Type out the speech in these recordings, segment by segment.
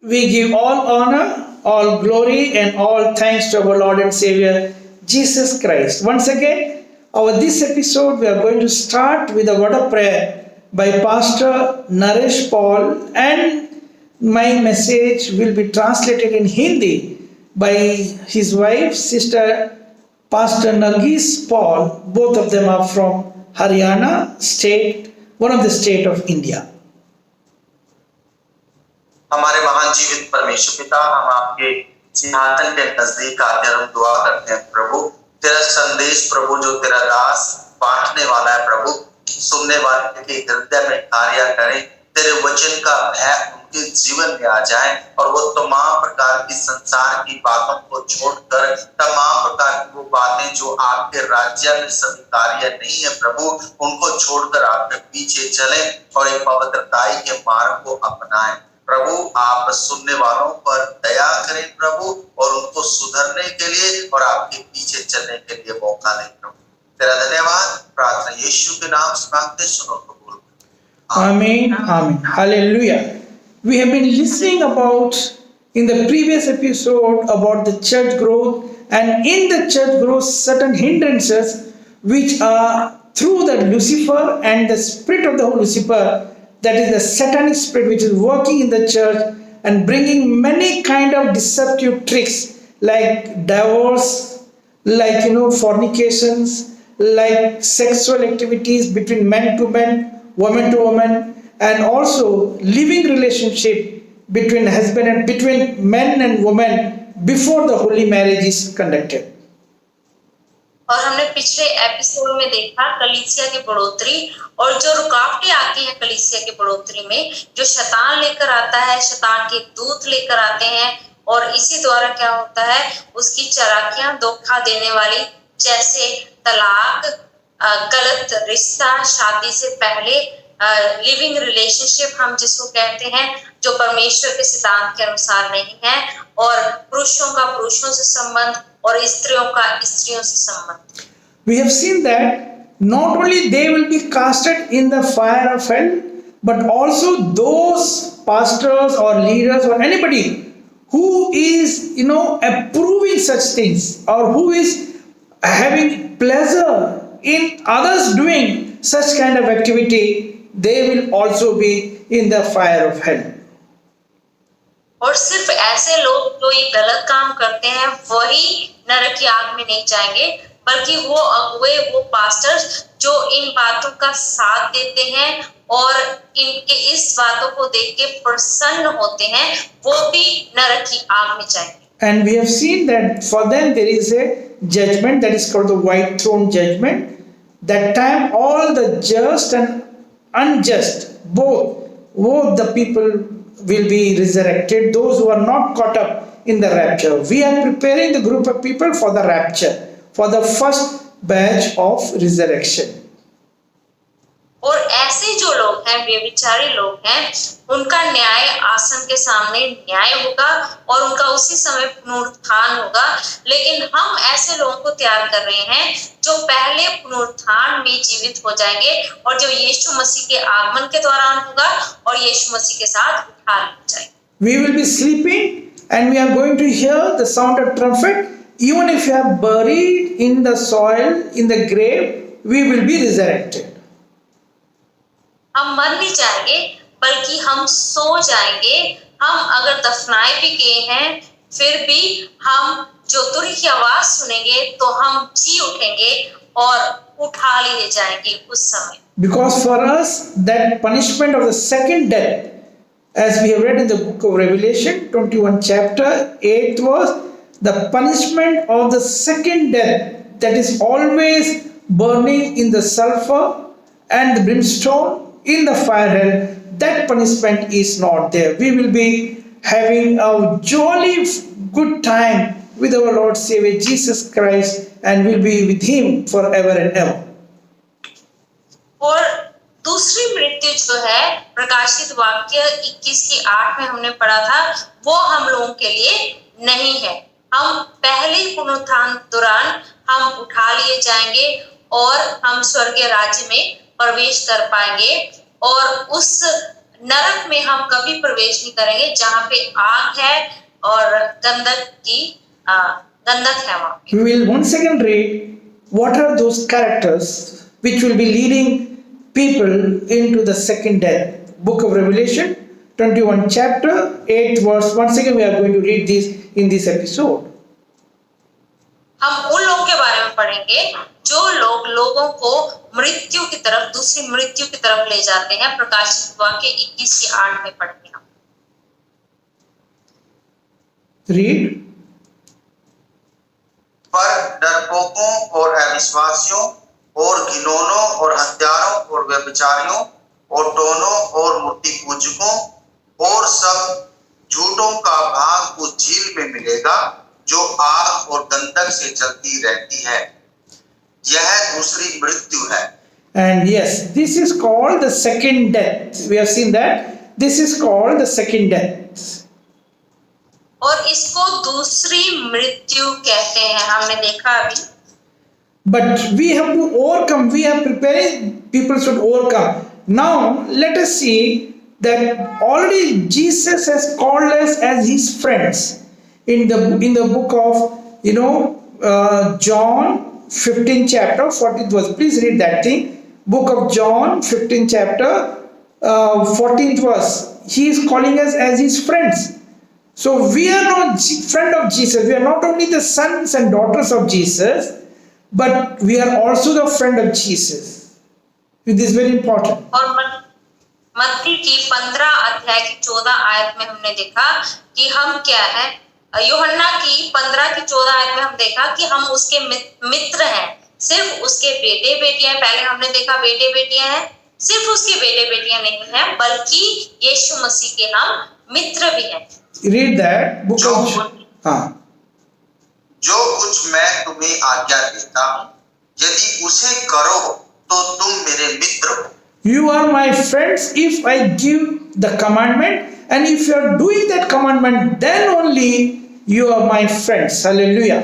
We give all honor, all glory, and all thanks to our Lord and Savior Jesus Christ. Once again, our this episode we are going to start with a word of prayer by Pastor Naresh Paul, and my message will be translated in Hindi by his wife, Sister Pastor Nargis Paul. Both of them are from Haryana state, one of the state of India. हमारे महान जीवित परमेश्वर पिता, हम आपके सिंहासन के नजदीक आते हैं, हम दुआ करते हैं प्रभु, तेरा संदेश प्रभु जो तेरा दास बांटने वाला है प्रभु, सुनने वाले के हृदय में कार्य करे, तेरे वचन का भय उनके जीवन में आ जाए और वो तमाम प्रकार की संसार की बातों को छोड़कर तमाम प्रकार की वो बातें जो आपके राज्य में स्वीकार्य नहीं है प्रभु, उनको छोड़कर आपके पीछे चले और एक पवित्रताई के मार्ग को अपनाएं प्रभु। आप सुनने वालों पर दया करें प्रभु और उनको सुधरने के लिए और आपके पीछे चलने के लिए मौका दें प्रभु। तेरा धन्यवाद, प्रार्थना यीशु के नाम से मांगते, सुनो कबूल। Amen. Amen. Hallelujah. We have been listening about in the previous episode about the church growth, and in the church growth certain hindrances which are through the Lucifer and the spirit of the Lucifer, that is the satanic spirit which is working in the church and bringing many kind of deceptive tricks like divorce, like fornications, like sexual activities between men to men, woman to woman, and also living relationship between husband and between men and women before the holy marriage is conducted. और हमने पिछले episode में देखा कलीसिया की बढ़ोतरी और जो रुकावटें आती हैं कलीसिया की बढ़ोतरी में, जो शैतान लेकर आता है, शैतान के दूत लेकर आते हैं और इसी द्वारा क्या होता है, उसकी चालाकियां धोखा देने वाली, जैसे तलाक, गलत रिश्ता, शादी से पहले लिविंग रिलेशनशिप हम जिसको कहते हैं, जो परमेश्वर के सिद्धांत के अनुसार नहीं है, और पुरुषों का पुरुषों से संबंध और स्त्रियों का स्त्रियों से संबंध। We have seen that not only they will be casted in the fire of hell, but also those pastors or leaders or anybody who is approving such things or who is having pleasure in others doing such kind of activity, they will also be in the fire of hell. और सिर्फ ऐसे लोग जो ये गलत काम करते हैं वही नरक की आग में नहीं जाएंगे, बल्कि वो अगुए, वो पास्टर्स जो इन बातों का साथ देते हैं और इनके इस बातों को देख के प्रसन्न होते हैं, वो भी नरक की आग में जाएंगे। And we have seen that for them there is a judgment that is called the white throne judgment. That time all the just and unjust, both the people will be resurrected, those who are not caught up in the rapture. We are preparing the group of people for the rapture, for the first batch of resurrection. और ऐसे जो लोग हैं, व्यभिचारी लोग हैं, उनका न्याय आसन के सामने न्याय होगा और उनका उसी समय पुनरुत्थान होगा। लेकिन हम ऐसे लोगों को तैयार कर रहे हैं जो पहले पुनरुत्थान में जीवित हो जाएंगे और जो यीशु मसीह के आगमन के दौरान होगा और यीशु मसीह के साथ उठा लिए जाएंगे। We will be sleeping and we are going to hear the sound of trumpet. Even if you are buried in the soil, in the grave, we will be resurrected. हम मर नहीं जाएंगे, बल्कि हम सो जाएंगे। हम अगर दफनाए भी गए हैं, फिर भी हम जो तुरही की आवाज सुनेंगे तो हम जी उठेंगे और उठा लिए जाएंगे उस समय। Because for us that punishment of the second death, as we have read in the book of Revelation 21 chapter 8 verse, the punishment of the second death, that is always burning in the sulfur and the brimstone in the fire hell, that punishment is not there. We will be having a jolly good time with our Lord Savior Jesus Christ and will be with him forever and ever. और दूसरी मृत्यु जो है, प्रकाशित वाक्य 21 की 8 में हमने पढ़ा था, वो हम लोगों के लिए नहीं है। हम पहले पुनरुत्थान दौरान हम उठा लिए जाएंगे और हम स्वर्गीय राज्य में प्रवेश कर पाएंगे और उस नरक में हम कभी प्रवेश नहीं करेंगे जहाँ पे आग है और गंधक है वहाँ पे। We will once again read what are those characters which will be leading people into the second death. Book of Revelation, 21 chapter, 8 verse. Once again we are going to read this in this episode. हम उन लोगों के बारे में पढ़ेंगे जो लोग लोगों को मृत्यु की तरफ, दूसरी मृत्यु की तरफ ले जाते हैं। प्रकाशित वाक्य 21:8 में पढ़ते हैं। Read. पर डरपोकों और अविश्वासियों और घिनौनों और हत्यारों और व्यभिचारियों और टोनों और मूर्ति पूजकों और सब झूठों का भाग उस झील में मिलेगा जो आग और गंधक से जलती रहती है। यह दूसरी मृत्यु है। And yes, this is called the second death. We have seen that. This is called the second death. और इसको दूसरी मृत्यु कहते हैं, हमने देखा अभी। But we have to overcome. We are preparing. People should overcome. Now let us see that already Jesus has called us as His friends in the book of John 15 chapter 14th verse. Please read that thing. Book of John 15 chapter 14th verse. He is calling us as His friends. So we are not friend of Jesus. We are not only the sons and daughters of Jesus, but we are also the friend of Jesus. This is very important. और मत्ती की 15 अध्याय की 14 आयत में हमने देखा कि हम क्या है। यूहन्ना की 15 की 14 आयत में हम देखा कि हम उसके मित्र हैं। सिर्फ उसके बेटे बेटियां, पहले हमने देखा बेटे बेटियां हैं, सिर्फ उसके बेटे बेटियां नहीं हैं, बल्कि यीशु मसीह के हम मित्र भी हैं। Read that book of जो कुछ मैं तुम्हें आज्ञा देता हूँ, यदि उसे करो तो तुम मेरे मित्र हो। You are my friends if I give the commandment, and if you are doing that commandment, then only you are my friends. Hallelujah.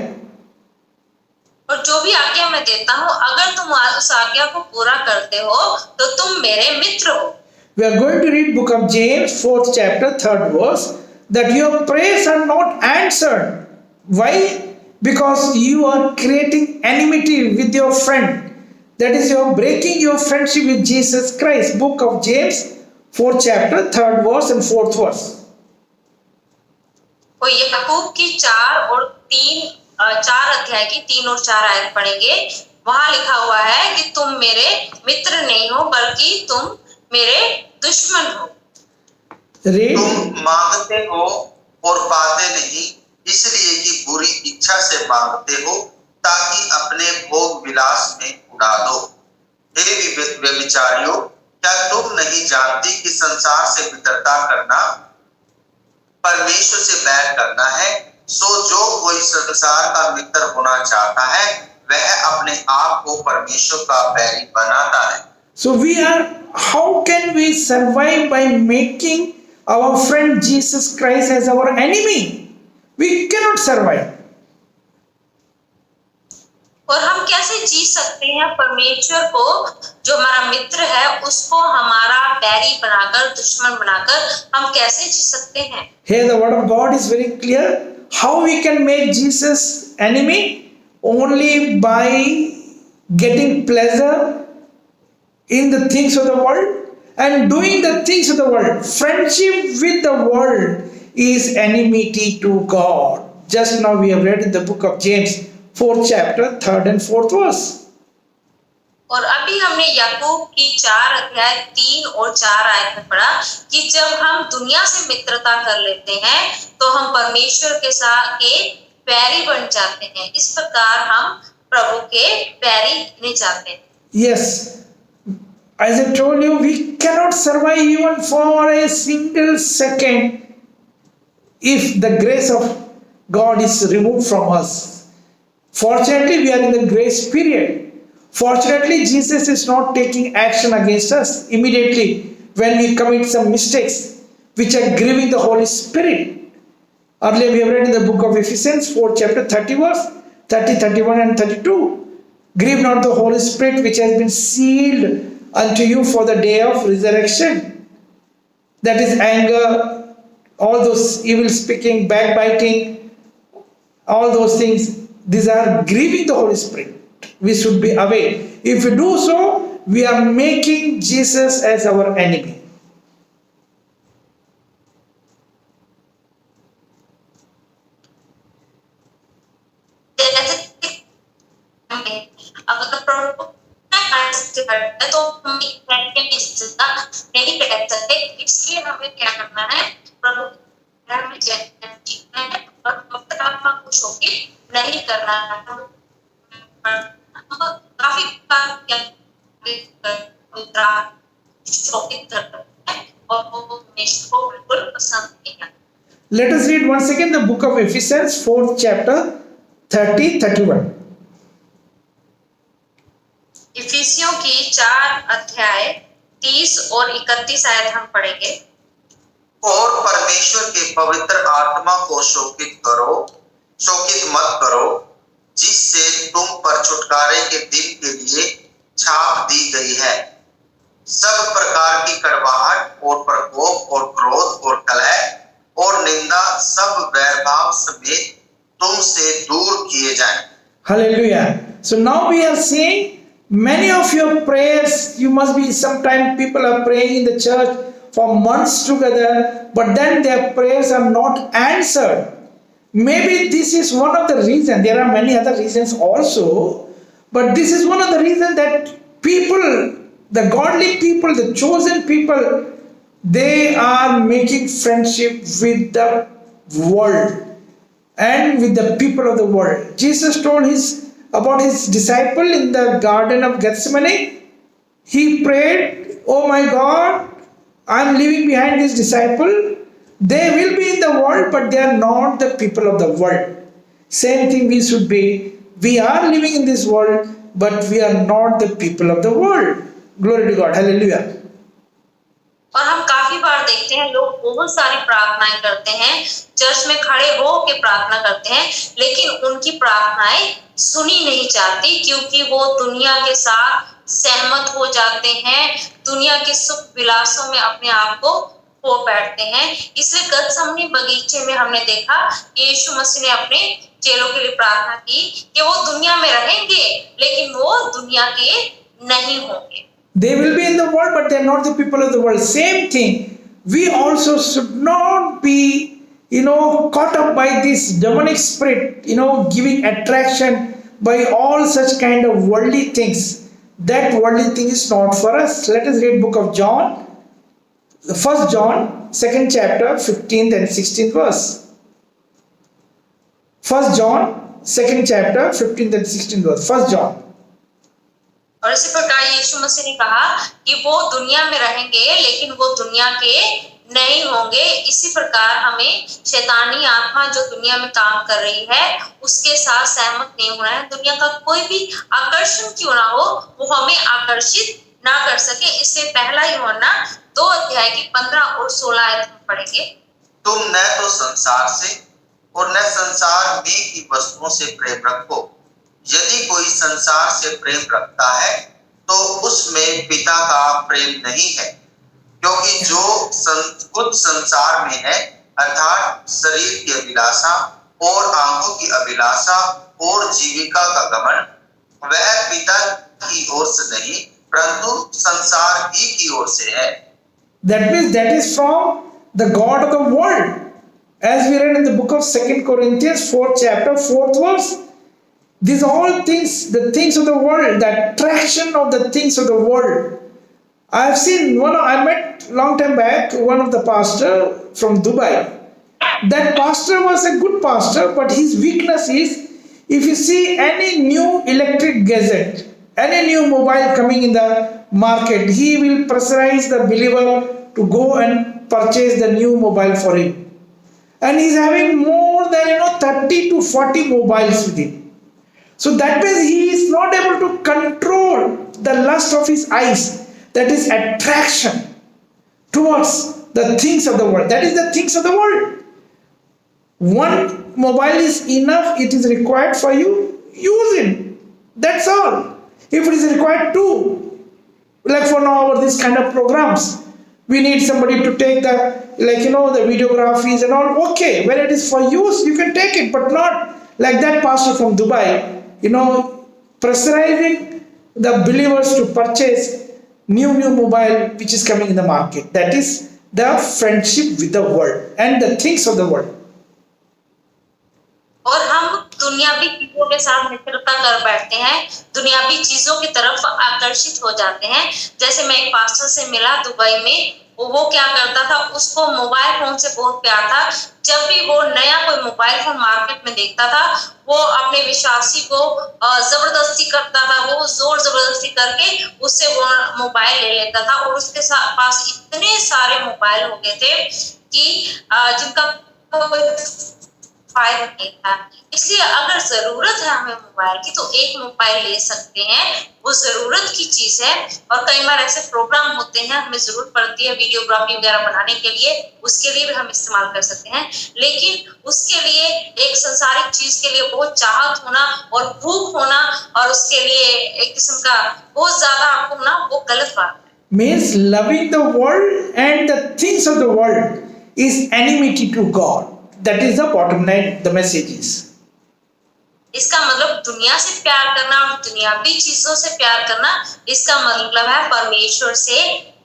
और जो भी आज्ञा मैं देता हूँ, अगर तुम उस आज्ञा को पूरा करते हो तो तुम मेरे मित्र हो। We are going to read book of James 4th chapter 3rd verse, that your prayers are not answered. Why? Because you are creating enmity with your friend. That is, you are breaking your friendship with Jesus Christ. Book of James 4th chapter 3rd verse and 4th verse. तो याकूब की 4 अध्याय की 3 और 4 आयत पढ़ेंगे। वहां लिखा हुआ है कि तुम मेरे मित्र नहीं हो, बल्कि तुम मेरे दुश्मन हो। तुम मांगते हो और पाते नहीं, इसलिए कि बुरी इच्छा से मांगते हो ताकि अपने भोग विलास में उड़ा दो। हे व्यभिचारियों, क्या तुम नहीं जानती कि संसार से मित्रता करना परमेश्वर से बैर करना है? सो जो कोई संसार का मित्र होना चाहता है वह अपने आप को परमेश्वर का बैरी बनाता है। So how can we survive by making our friend Jesus Christ as our enemy? We cannot survive. और हम कैसे जी सकते हैं परमेश्वर को, जो हमारा मित्र है, उसको हमारा बैरी बनाकर, दुश्मन बनाकर हम कैसे जी सकते हैं? Here the word of God is very clear. How we can make Jesus enemy? Only by getting pleasure in the things of the world and doing the things of the world. Friendship with the world is enmity to God. Just now we have read in the book of James 4th chapter 3rd and 4th verse. और अभी हमने याकूब की 4 अध्याय 3 और 4 आयत में पढ़ा कि जब हम दुनिया से मित्रता कर लेते हैं तो हम परमेश्वर के साथ के बैरी बन जाते हैं। इस प्रकार हम प्रभु के बैरी नहीं जाते। Yes, as I told you, we cannot survive even for a single second if the grace of God is removed from us. Fortunately, we are in the grace period. Fortunately, Jesus is not taking action against us immediately when we commit some mistakes which are grieving the Holy Spirit. Earlier we have read in the book of Ephesians 4th chapter 30 verse 30, 31 and 32. Grieve not the Holy Spirit which has been sealed unto you for the day of resurrection. that is anger, all those evil speaking, backbiting, all those things, these are grieving the Holy Spirit. We should be away. If we do so, we are making Jesus as our enemy. अगर प्रभु है तो हम नहीं बैठ सकते, इसलिए हमें क्या करना है, प्रभु में जीतना है और पवित्र आत्मा को शोकित नहीं करना है। काफी शोकित करते हैं और वो हमेशा को बिल्कुल पसंद नहीं है। Let us read once again the book of Ephesians, 4th chapter, 30-31. इफिसियों की 4 अध्याय 30 और 31 आयत हम पढ़ेंगे। और परमेश्वर के पवित्र आत्मा को शोकित मत करो, जिससे तुम पर छुटकारे के दिन के लिए छाप दी गई है। सब प्रकार की कड़वाहट और प्रकोप और क्रोध और कलह और निंदा सब वैरभाव समेत तुमसे दूर किए जाएं। Hallelujah. So now we are seeing many of your prayers, you must be, sometimes people are praying in the church for months together, but then their prayers are not answered. Maybe this is one of the reasons. There are many other reasons also, but this is one of the reasons that people, the godly people, the chosen people, they are making friendship with the world and with the people of the world. Jesus told about his disciple in the Garden of Gethsemane. He prayed, "Oh my God, I am leaving behind this disciple. They will be in the world, but they are not the people of the world." Same thing we should be. We are living in this world, but we are not the people of the world. Glory to God. Hallelujah. और हम काफी बार देखते हैं लोग बहुत सारी प्रार्थनाएं करते हैं, चर्च में खड़े हो के प्रार्थना करते हैं, लेकिन उनकी प्रार्थनाएं सुनी नहीं जाती क्योंकि वो दुनिया के साथ सहमत हो जाते हैं, दुनिया के सुख विलासों में अपने आप को खो बैठते हैं। इसलिए गतसमनी बगीचे में हमने देखा यीशु मसीह ने अपने चेलों के लिए प्रार्थना की कि वो दुनिया में रहेंगे लेकिन वो दुनिया के नहीं होंगे। They will be in the world, but they are not the people of the world. Same thing. We also should not be, caught up by this demonic spirit, giving attraction by all such kind of worldly things. That worldly thing is not for us. Let us read book of John, 1 John, 2nd chapter, 15th and 16th verse. 1 John, 2nd chapter, 15th and 16th verse. 1 John. और इसी प्रकार यीशु मसीह ने कहा कि वो दुनिया में रहेंगे लेकिन वो दुनिया के नहीं होंगे। इसी प्रकार हमें शैतानी आत्मा जो दुनिया में काम कर रही है उसके साथ सहमत नहीं होना है। दुनिया का कोई भी आकर्षण क्यों ना हो वो हमें आकर्षित ना कर सके। इसलिए पहला यूहन्ना 2 अध्याय की 15 और 16 आयत में पढ़ेंगे। तुम न तो संसार से और न संसार में की वस्तुओं से प्रेम रखो। यदि कोई संसार से प्रेम रखता है तो उसमें पिता का प्रेम नहीं है, क्योंकि जो खुद संसार में है अर्थात शरीर की अभिलाषा और आंखों की अभिलाषा और जीविका का घमंड वह पिता की ओर से नहीं परंतु संसार ही की ओर से है। That means that is from the God of the world. As we read in the book of 2 Corinthians 4th chapter 4th verse. These all things, the things of the world, the attraction of the things of the world. I have seen I met long time back one of the pastor from Dubai. That pastor was a good pastor, but his weakness is if you see any new electric gadget, any new mobile coming in the market, he will pressurize the believer to go and purchase the new mobile for him. And he's having more than 30 to 40 mobiles with him. So that means he is not able to control the lust of his eyes, that is attraction towards the things of the world. That is the things of the world. One mobile is enough, it is required for you, use it. That's all. If it is required two, like for now this kind of programs, We need somebody to take the, like, the videographies and all. Okay, when it is for use, you can take it, but not like that pastor from Dubai, pressurizing the believers to purchase new mobile which is coming in the market. That is the friendship with the world and the things of the world. और हम दुनियावी चीजों के साथ मित्रता कर बैठते हैं, दुनियावी चीजों की तरफ आकर्षित हो जाते हैं। जैसे मैं एक पास्टर से मिला दुबई में, वो क्या करता था, उसको मोबाइल फोन से बहुत प्यार था। जब भी वो नया कोई मोबाइल फोन मार्केट में देखता था, वो अपने विश्वासी को जबरदस्ती करता था, वो जोर जबरदस्ती करके उससे वो मोबाइल ले लेता था। और उसके पास इतने सारे मोबाइल हो गए थे कि जिनका फायदा नहीं था। इसलिए अगर जरूरत है हमें मोबाइल की, तो एक मोबाइल ले सकते हैं, वो जरूरत की चीज है। और कई बार ऐसे प्रोग्राम होते हैं, हमें जरूरत पड़ती है वीडियोग्राफी वगैरह बनाने के लिए, उसके लिए भी हम इस्तेमाल कर सकते हैं। लेकिन उसके लिए एक संसारिक चीज के लिए बहुत चाहत होना और भूख होना, और उसके लिए एक किस्म का बहुत ज्यादा आपको होना, वो गलत बात है। Means loving the world and the things of the world is enmity to God. That is the bottom line, the message is. इसका मतलब दुनिया से प्यार करना और दुनियावी चीजों से प्यार करना, इसका मतलब है परमेश्वर से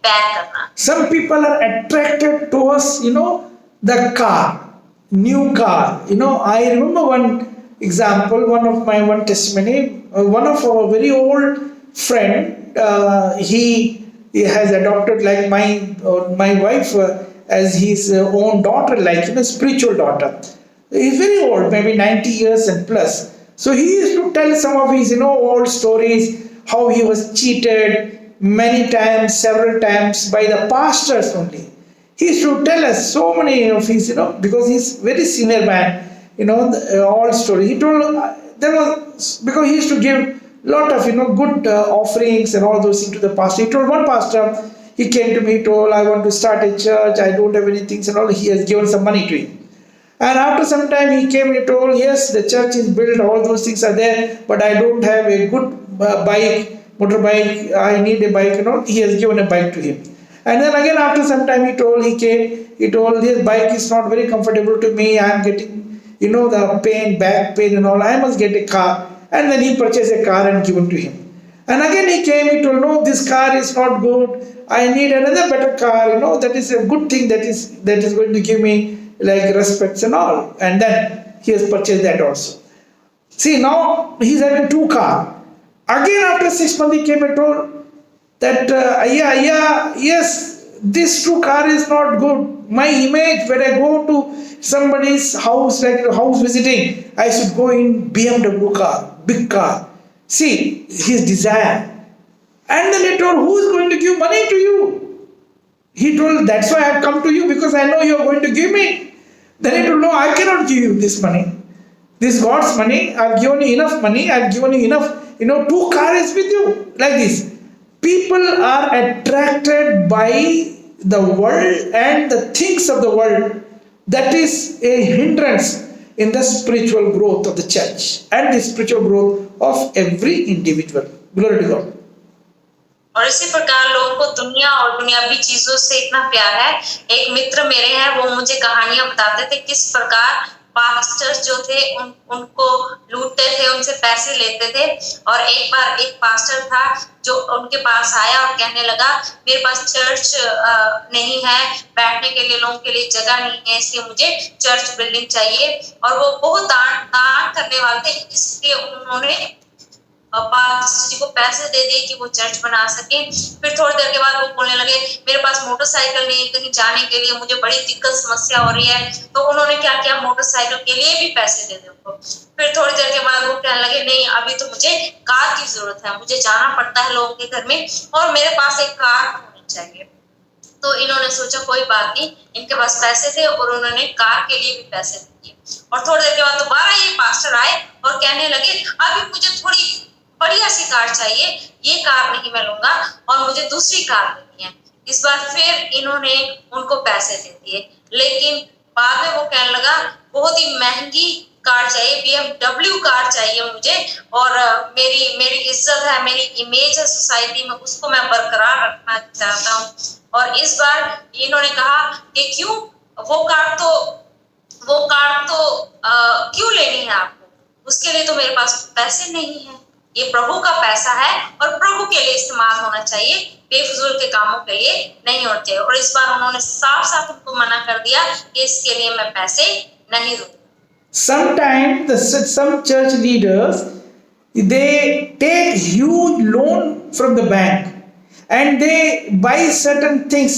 प्यार करना। Some people are attracted towards, the car, new car. I remember one example, one testimony, one of our very old friend, he has adopted like my wife as his own daughter, like spiritual daughter. He's very old, maybe 90 years and plus. So he used to tell some of his old stories, how he was cheated many times, several times by the pastors only. He used to tell us so many of his, because he's very senior man, the old story. He told there was, because he used to give lot of good offerings and all those things to the pastor. He told one pastor, he came to me, told, I want to start a church, I don't have anything and all. He has given some money to him. And after some time he came, he told, yes, the church is built, all those things are there, but I don't have a good bike, motorbike, I need a bike, He has given a bike to him. And then again after some time he told, he told, this bike is not very comfortable to me, I am getting, the pain, back pain and all, I must get a car. And then he purchased a car and given to him. And again he came, he told, no, this car is not good, I need another better car, that is a good thing, that is going to give me like respects and all. And then he has purchased that also. See, now he's having 2 cars. Again after 6 months he came and told that, yes, this 2 car is not good. My image, when I go to somebody's house, like house visiting, I should go in BMW car, big car. See, his desire. And then he told, who is going to give money to you? He told, that's why I have come to you, because I know you are going to give me. Then he told, no, I cannot give you this money. This is God's money. I have given you enough money. I have given you enough, 2 cars with you. Like this. People are attracted by the world and the things of the world. That is a hindrance in the spiritual growth of the church and the spiritual growth of every individual. Glory to God. और इसी प्रकार लोगों को दुनिया और दुनियावी चीजों से इतना प्यार है। एक मित्र मेरे हैं, वो मुझे कहानियां बताते थे किस प्रकार पास्टर्स जो थे उनको लूटते थे, उनसे पैसे लेते थे। और एक बार एक पास्टर था जो उनके पास आया और कहने लगा, मेरे पास चर्च नहीं है, बैठने के लिए लोगों के लिए जगह नहीं है, इसलिए मुझे चर्च बिल्डिंग चाहिए। और वो बहुत दान करने वाले थे, इसलिए उन्होंने पास्टर जी को पैसे दे दिए कि वो चर्च बना सके। फिर थोड़ी देर के बाद वो बोलने लगे, मेरे पास मोटरसाइकिल नहीं, कहीं जाने के लिए मुझे बड़ी दिक्कत समस्या हो रही है। तो उन्होंने क्या किया, मोटरसाइकिल के लिए भी पैसे दे दिए उनको। फिर थोड़ी देर के बाद वो कहने लगे, नहीं अभी तो मुझे कार की जरूरत है, मुझे जाना पड़ता है लोगों के घर में और मेरे पास एक कार होनी चाहिए। तो इन्होंने सोचा कोई बात नहीं, इनके पास पैसे थे और उन्होंने कार के लिए भी पैसे दिए। और थोड़ी देर के बाद दोबारा ये पास्टर आए और कहने लगे, अभी मुझे थोड़ी बढ़िया सी कार चाहिए, ये कार नहीं मैं लूंगा और मुझे दूसरी कार लेनी है। इस बार फिर इन्होंने उनको पैसे दे दिए, लेकिन बाद में वो कहने लगा बहुत ही महंगी कार चाहिए, BMW कार चाहिए मुझे, और मेरी इज्जत है, मेरी इमेज है सोसाइटी में, उसको मैं बरकरार रखना चाहता हूँ। और इस बार इन्होंने कहा कि क्यों वो कार तो क्यों लेनी है आपको, उसके लिए तो मेरे पास पैसे नहीं है। ये प्रभु का पैसा है और प्रभु के लिए इस्तेमाल होना चाहिए, बेफजूल के कामों के लिए नहीं होना चाहिए। और इस बार उन्होंने साफ साफ उनको मना कर दिया कि इसके लिए मैं पैसे नहीं दूंगा। Sometimes some church leaders, they take huge loan from the bank and they buy certain things,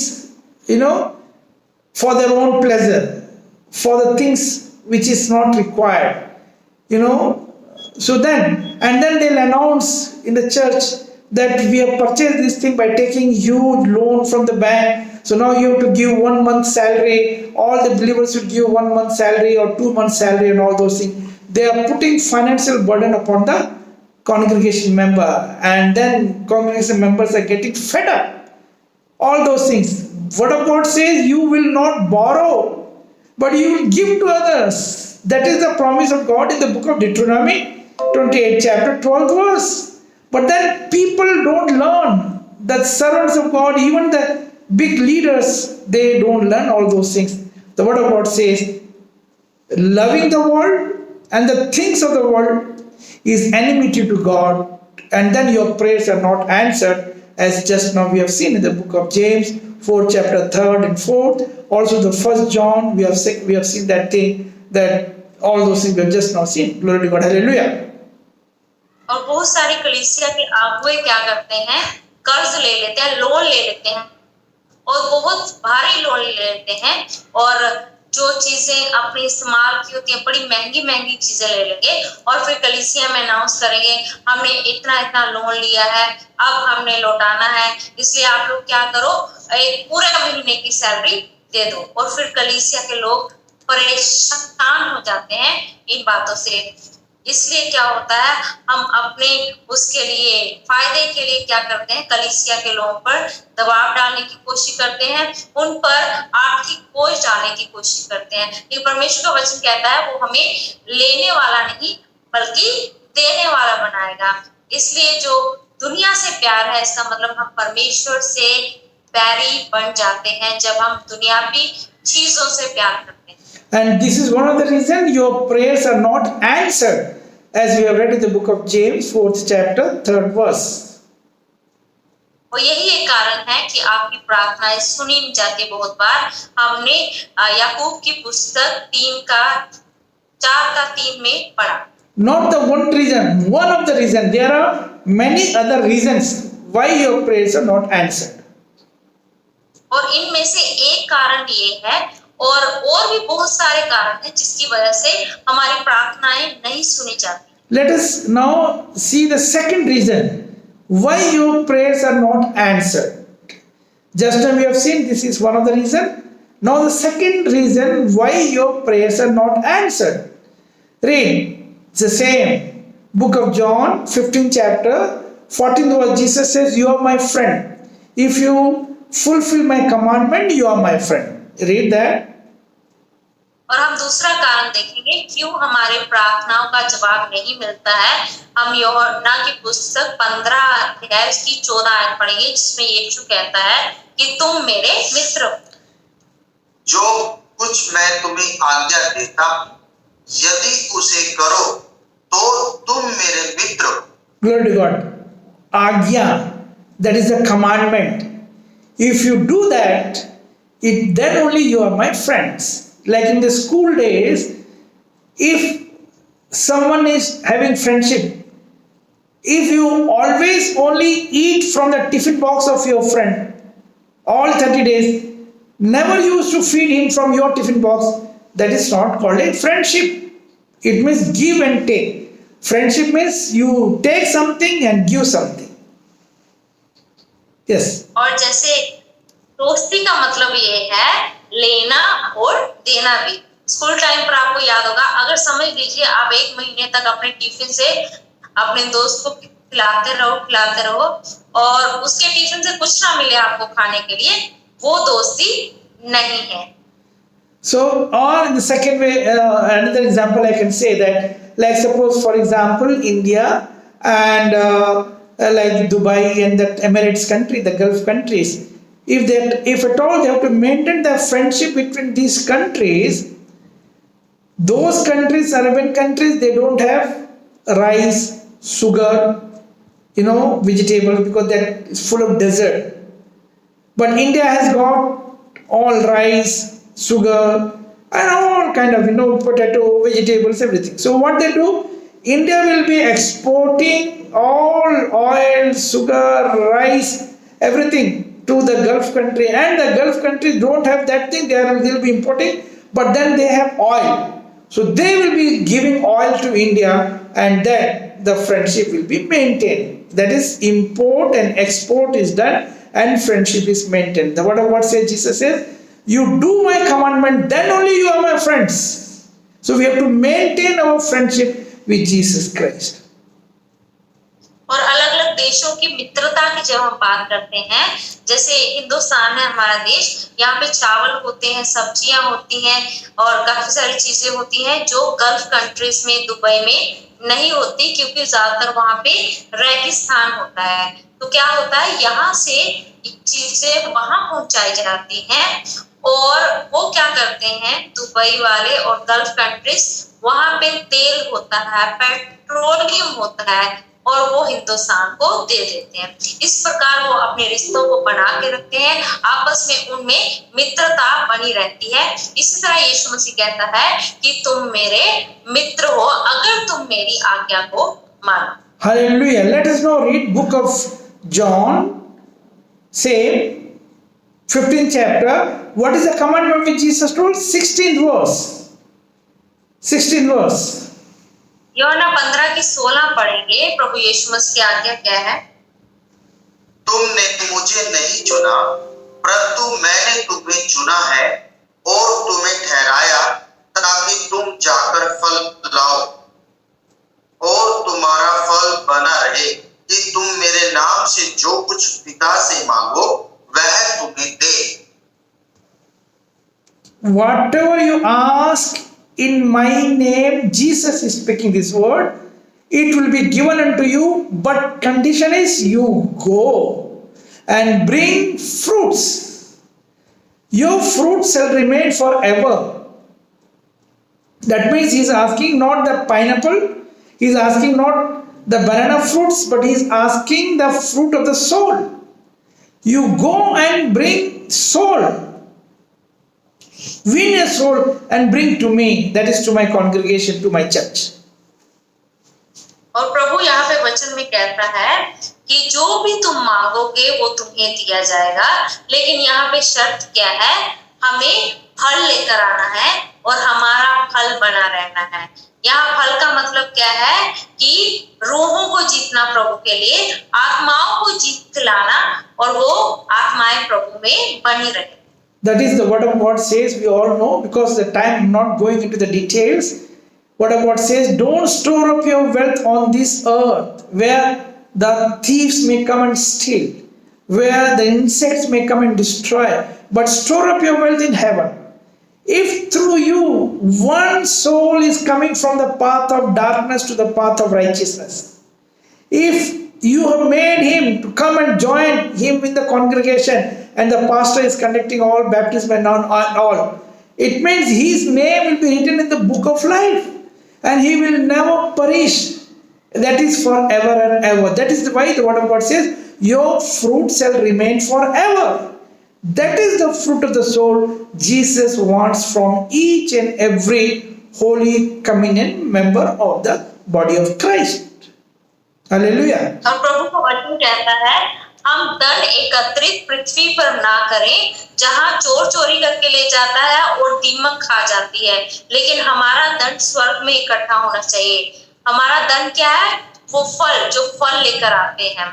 for their own pleasure, for the things which is not required, so then they'll announce in the church that we have purchased this thing by taking huge loan from the bank, so now you have to give 1 month salary, all the believers should give 1 month salary or 2 months salary and all those things. They are putting financial burden upon the congregation member, and then congregation members are getting fed up. All those things. Word of God says you will not borrow, but you will give to others. That is the promise of God in the book of Deuteronomy 28 chapter 12th verse. But then people don't learn. The servants of God, even the big leaders, they don't learn all those things. The word of God says loving the world and the things of the world is enmity to God, and then your prayers are not answered, as just now we have seen in the book of James 4 chapter 3rd and 4th, also the 1st John, we have seen that thing, that all those things we have just now seen. Glory to God, hallelujah. और बहुत सारी कलीसिया के अगुवे क्या करते हैं, कर्ज ले लेते हैं, लोन ले लेते हैं, और बहुत भारी लोन ले लेते हैं, और जो चीजें अपने इस्तेमाल की होती हैं, बड़ी महंगी महंगी चीजें ले लेंगे, और फिर कलीसिया में अनाउंस करेंगे हमने इतना इतना लोन लिया है, अब हमने लौटाना है, इसलिए आप लोग क्या करो, एक पूरे महीने की सैलरी दे दो। और फिर कलीसिया के लोग परेशान हो जाते हैं इन बातों से। इसलिए क्या होता है, हम अपने उसके लिए फायदे के लिए क्या करते हैं, कलीसिया के लोगों पर दबाव डालने की कोशिश करते हैं, उन पर आर्थिक बोझ डालने की कोशिश करते हैं। ये परमेश्वर का वचन कहता है वो हमें लेने वाला नहीं बल्कि देने वाला बनाएगा। इसलिए जो दुनिया से प्यार है, इसका मतलब हम परमेश्वर से बैरी बन जाते हैं जब हम दुनियावी चीजों से प्यार करते हैं। And this is one of the reasons your prayers are not answered, as we have read in the book of James 4th chapter 3rd verse. और यही एक कारण है कि आपकी प्रार्थनाएं सुनी नहीं जाती। बहुत बार हमने याकूब की पुस्तक 4:3 में पढ़ा। Not the one reason, one of the reasons. There are many other reasons why your prayers are not answered. और इनमें से एक कारण ये है, और भी बहुत सारे कारण हैं जिसकी वजह से हमारी प्रार्थनाएं नहीं सुनी जाती। Let us now see the second reason why your prayers are not answered. Just now we have seen this is one of the reasons. Now the second reason why your prayers are not answered. Read. It's the same. Book of John, 15th chapter, 14th verse. Jesus says, "You are my friend. If you fulfill my commandment, you are my friend." Read that. और हम दूसरा कारण देखेंगे क्यों हमारे प्रार्थनाओं का जवाब नहीं मिलता है। हम यूहन्ना की पुस्तक 15 अध्याय उसकी 14 आयत पढ़ेंगे, जिसमें यीशु कहता है कि तुम मेरे मित्र हो। जो कुछ मैं तुम्हें आज्ञा देता यदि उसे करो तो तुम मेरे मित्र हो। Glory to God. Agya, that is a commandment. If you do that, then only you are my friends. Like in the school days, if someone is having friendship, if you always only eat from the tiffin box of your friend all 30 days, never used to feed him from your tiffin box, that is not called a friendship. It means give and take. Friendship means you take something and give something. Yes. और जैसे दोस्ती का मतलब ये है लेना और देना भी। स्कूल टाइम पर आपको याद होगा, अगर समझ लीजिए आप 1 महीने तक अपने टिफिन से अपने दोस्त को खिलाते रहो और उसके टिफिन से कुछ ना मिले आपको खाने के लिए, वो दोस्ती नहीं है। So, or in the second way, another example I can say that, like suppose for example, India and like Dubai and the Emirates country, the Gulf countries, if at all they have to maintain the friendship between these countries, those countries, Arabian countries, they don't have rice, sugar, vegetables, because that is full of desert. But India has got all rice, sugar, and all kind of potato, vegetables, everything. So what they do, India will be exporting all oil, sugar, rice, everything to the Gulf country, and the Gulf countries don't have that thing. They'll be importing, but then they have oil. So they will be giving oil to India, and then the friendship will be maintained. That is, import and export is done, and friendship is maintained. The word of God says, Jesus says, you do my commandment, then only you are my friends. So we have to maintain our friendship with Jesus Christ. और अलग अलग देशों की मित्रता की जब हम बात करते हैं, जैसे हिंदुस्तान है हमारा देश, यहाँ पे चावल होते हैं, सब्जियां होती हैं और काफी सारी चीजें होती हैं जो गल्फ कंट्रीज में, दुबई में नहीं होती, क्योंकि ज्यादातर वहां पे रेगिस्तान होता है। तो क्या होता है, यहाँ से चीजें वहां पहुंचाई जाती हैं और वो क्या करते हैं, दुबई वाले और गल्फ कंट्रीज, वहां पे तेल होता है, पेट्रोलियम होता है और वो हिंदुस्तान को दे देते हैं। इस प्रकार वो अपने रिश्तों को बना के रखते हैं, आपस में उनमें मित्रता बनी रहती है। इसी तरह यीशु मसीह कहता है कि तुम मेरे मित्र हो अगर तुम मेरी आज्ञा को मानो। Hallelujah. Let us now read book of John, say 15th chapter. What is the commandment which Jesus told? 16th verse. 16th verse. यूहन्ना 15 की 16 पढ़ेंगे। प्रभु यीशु मसीह की आज्ञा क्या है? तुमने मुझे नहीं चुना, परंतु मैंने तुम्हें चुना है और तुम्हें ठहराया ताकि तुम जाकर फल लाओ और तुम्हारा फल बना रहे, कि तुम मेरे नाम से जो कुछ पिता से मांगो वह तुम्हें दे। Whatever you ask in my name, Jesus is speaking this word, it will be given unto you, but condition is you go and bring fruits. Your fruit shall remain forever. That means he is asking not the pineapple, he is asking not the banana fruits, but he is asking the fruit of the soul. You go and bring soul. Win a soul and bring to me, that is to my congregation, to my church. और प्रभु यहाँ पे वचन में कहता है कि जो भी तुम मांगोगे वो तुम्हें दिया जाएगा, लेकिन यहाँ पे शर्त क्या है, हमें फल लेकर आना है और हमारा फल बना रहना है। यहाँ फल का मतलब क्या है कि रूहों को जीतना प्रभु के लिए, आत्माओं को जीत लाना और वो आत्माएं प्रभु में बनी रहे। That is the word of God says, we all know, because the time not going into the details. Word of God says, don't store up your wealth on this earth, where the thieves may come and steal, where the insects may come and destroy, but store up your wealth in heaven. If through you one soul is coming from the path of darkness to the path of righteousness, if you have made him to come and join him in the congregation, and the pastor is conducting all baptism and all, it means his name will be written in the book of life and he will never perish. That is forever and ever. That is why the word of God says, your fruit shall remain forever. That is the fruit of the soul Jesus wants from each and every Holy Communion member of the body of Christ. Hallelujah. और प्रभु का वचन कहता है, हम धन एकत्रित पृथ्वी पर ना करें जहां चोर चोरी करके ले जाता है और दीमक खा जाती है, लेकिन हमारा धन स्वर्ग में इकट्ठा होना चाहिए। हमारा धन क्या है? वो फल, जो फल लेकर आते हैं।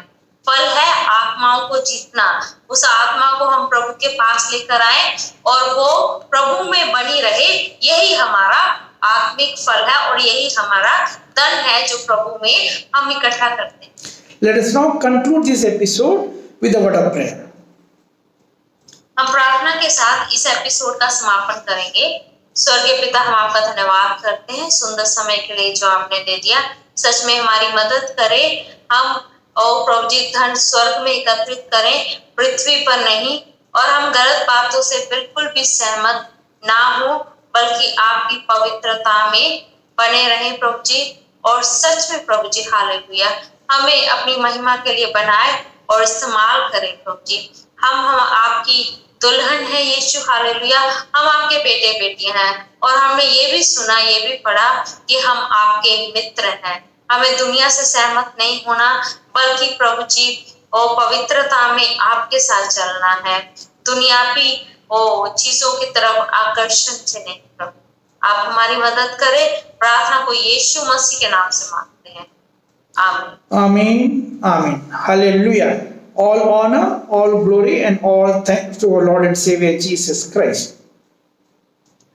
फल है आत्माओं को जीतना। उस आत्मा को हम प्रभु के पास लेकर आए और वो प्रभु में बनी रहे, यही हमारा आत्मिक फल है और यही हमारा धन है जो प्रभु में हम इकट्ठा करते हैं। Let us now conclude this episode with a word of prayer. हम प्रार्थना के साथ इस एपिसोड का समापन करेंगे। स्वर्गीय पिता, हम आपका धन्यवाद करते हैं सुंदर समय के लिए जो आपने दे दिया। सच में हमारी मदद करें, हम और प्रभु जी धन स्वर्ग में एकत्रित करें, पृथ्वी पर नहीं, और हम गलत बातों से बिल्कुल भी सहमत ना हो, बल्कि आपकी पवित्रता में बने रहें प्रभु जी। और सच में प्रभु जी हालेलुया, हमें अपनी महिमा के लिए बनाए और इस्तेमाल करें प्रभु जी। हम आपकी दुल्हन है यीशु, हालेलुया, हम आपके बेटे बेटियां हैं। और हमने ये भी सुना, ये भी पढ़ा कि हम आपके मित्र हैं। हमें दुनिया से सहमत नहीं होना, बल्कि प्रभु जी और पवित्रता में आपके साथ चलना है। दुनियावी चीजों की तरफ आकर्षण से नहीं प्रभु। आप हमारी मदद करें। प्रार्थना को यीशु मसीह के नाम से मांगते हैं, आमीन। Amen. Amen. Hallelujah. All honor, all glory, and all thanks to our Lord and Savior Jesus Christ.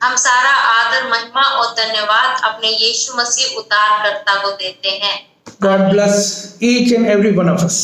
हम सारा आदर, महिमा और धन्यवाद अपने यीशु मसीह उद्धारकर्ता को देते हैं। God bless each and every one of us.